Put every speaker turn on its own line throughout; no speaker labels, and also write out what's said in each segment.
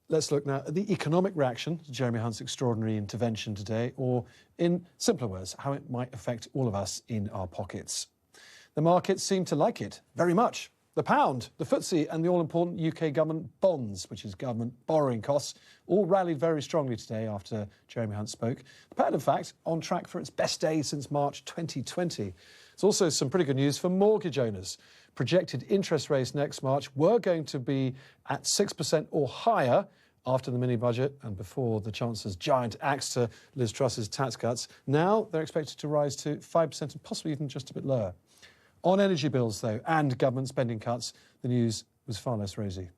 Let's look now at the economic reaction to Jeremy Hunt's extraordinary intervention today, or in simpler words, how it might affect all of us in our pockets. The markets seem to like it very much. The pound, the FTSE and the all-important UK government bonds, which is government borrowing costs, all rallied very strongly today after Jeremy Hunt spoke. The pound, in fact, on track for its best day since March 2020. There's also some pretty good news for mortgage owners. Projected interest rates next March were going to be at 6% or higher after the mini-budget and before the Chancellor's giant axe to Liz Truss's tax cuts. Now they're expected to rise to 5% and possibly even just a bit lower. On energy bills, though, and government spending cuts, the news was far less rosy.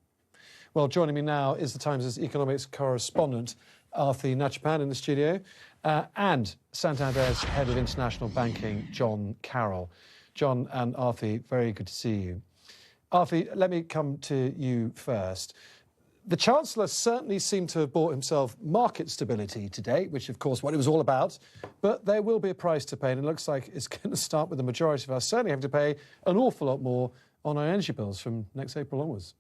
Well, joining me now is the Times' economics correspondent, Arthi Nachapan, in the studio, and Santander's head of international banking, John Carroll. John and Arthi, very good to see you. Arthi, let me come to you first. The Chancellor certainly seemed to have bought himself market stability today, which, of course, what it was all about. But there will be a price to pay, and it looks like it's going to start with the majority of us certainly having to pay an awful lot more on our energy bills from next April onwards.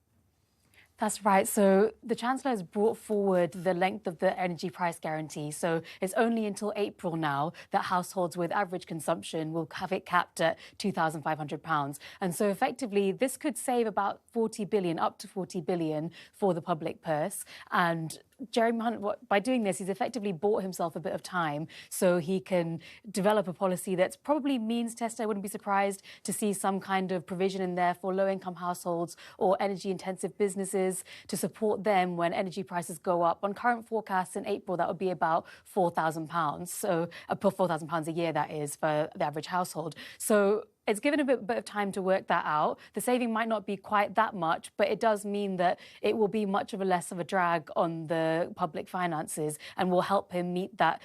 That's right. So the Chancellor has brought forward the length of the energy price guarantee. So it's only until April now that households with average consumption will have it capped at £2,500. And so effectively, this could save about 40 billion, up to 40 billion for the public purse. And Jeremy Hunt, by doing this, he's effectively bought himself a bit of time so he can develop a policy that's probably means tested. I wouldn't be surprised to see some kind of provision in there for low-income households or energy-intensive businesses to support them when energy prices go up. On current forecasts in April, that would be about £4,000. So £4,000 a year, that is, for the average household. So it's given a bit of time to work that out. The saving might not be quite that much, but it does mean that it will be much of a less of a drag on the public finances and will help him meet that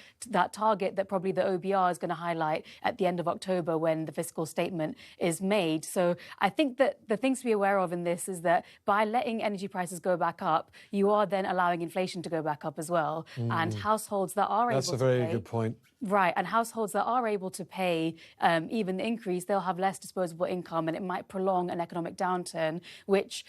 target that probably the OBR is going to highlight at the end of October when the fiscal statement is made. So I think that the things to be aware of in this is that by letting energy prices go back up, you are then allowing inflation to go back up as well. And households that are able to pay...
That's a very good point.
Right, and households that are able to pay even the increase, they'll have less disposable income, and it might prolong an economic downturn, which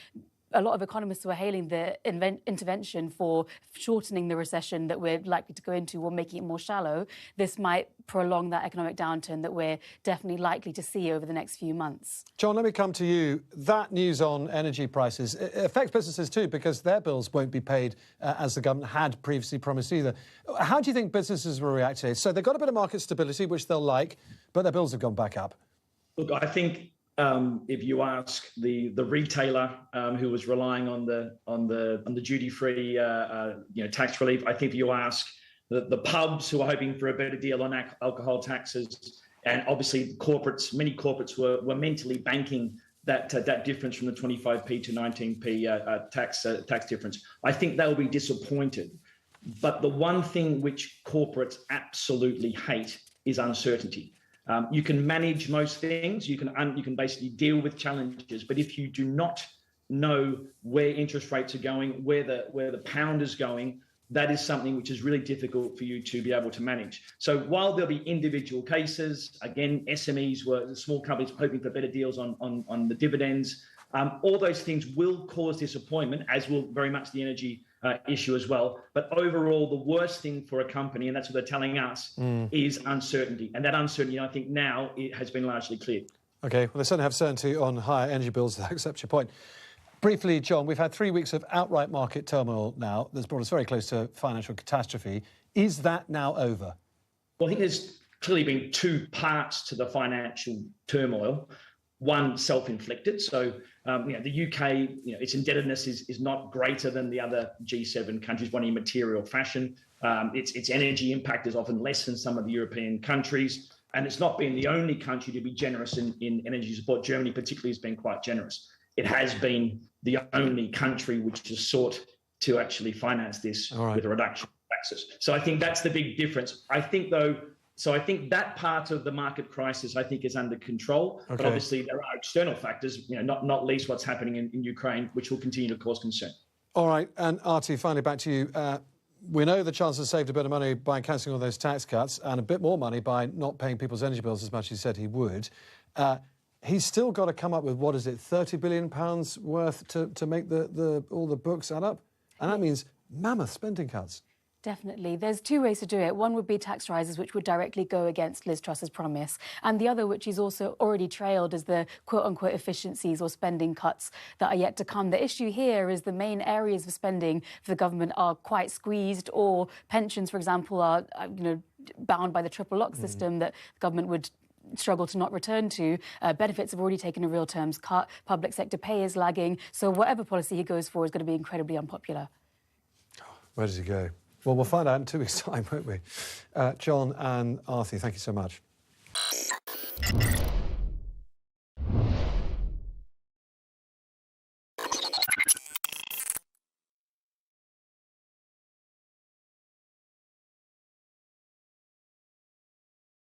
a lot of economists were hailing the intervention for shortening the recession that we're likely to go into or making it more shallow. This might prolong that economic downturn that we're definitely likely to see over the next few months.
John, let me come to you. That news on energy prices affects businesses too, because their bills won't be paid as the government had previously promised either. How do you think businesses will react today? So they've got a bit of market stability, which they'll like, but their bills have gone back up.
Look, I think if you ask the retailer who was relying on the duty-free tax relief, I think if you ask the pubs who are hoping for a better deal on alcohol taxes, and obviously many corporates were mentally banking that difference from the 25p to 19p tax difference. I think they'll be disappointed. But the one thing which corporates absolutely hate is uncertainty. You can manage most things, you can basically deal with challenges, but if you do not know where interest rates are going, where the pound is going, that is something which is really difficult for you to be able to manage. So while there'll be individual cases, again, SMEs the small companies hoping for better deals on the dividends, all those things will cause disappointment, as will very much the energy issue as well. But overall, the worst thing for a company, and that's what they're telling us, is uncertainty. And that uncertainty, I think now, it has been largely cleared. OK, well, they certainly have certainty on higher energy bills. I accept your point. Briefly, John, we've had 3 weeks of outright market turmoil now that's brought us very close to financial catastrophe. Is that now over? Well, I think there's clearly been two parts to the financial turmoil. One, self-inflicted. So, the UK, its indebtedness is not greater than the other G7 countries, one in material fashion. Its energy impact is often less than some of the European countries. And it's not been the only country to be generous in energy support. Germany particularly has been quite generous. It has been the only country which has sought to actually finance this with a reduction of taxes. So I think that's the big difference. I think that part of the market crisis, I think, is under control. Okay. But obviously there are external factors, not least what's happening in Ukraine, which will continue to cause concern. All right. And Arti, finally back to you. We know the Chancellor saved a bit of money by cancelling all those tax cuts and a bit more money by not paying people's energy bills as much as he said he would. He's still got to come up with, what is it, £30 billion worth to make all the books add up? And that means
mammoth spending cuts.
Definitely. There's two ways to do it. One would be tax rises, which would directly go against Liz Truss's promise. And the other, which is also already trailed, is the quote-unquote efficiencies or spending cuts that are yet to come. The issue here is the main areas of spending for the government are quite squeezed, or pensions, for example, are bound by the triple lock system that the government would struggle to not return to. Benefits have already taken a real terms cut. Public sector pay is lagging. So whatever policy he goes for is going to be incredibly unpopular.
Where does he go? Well, we'll find out in 2 weeks' time, won't we? John and Arthur, thank you so much.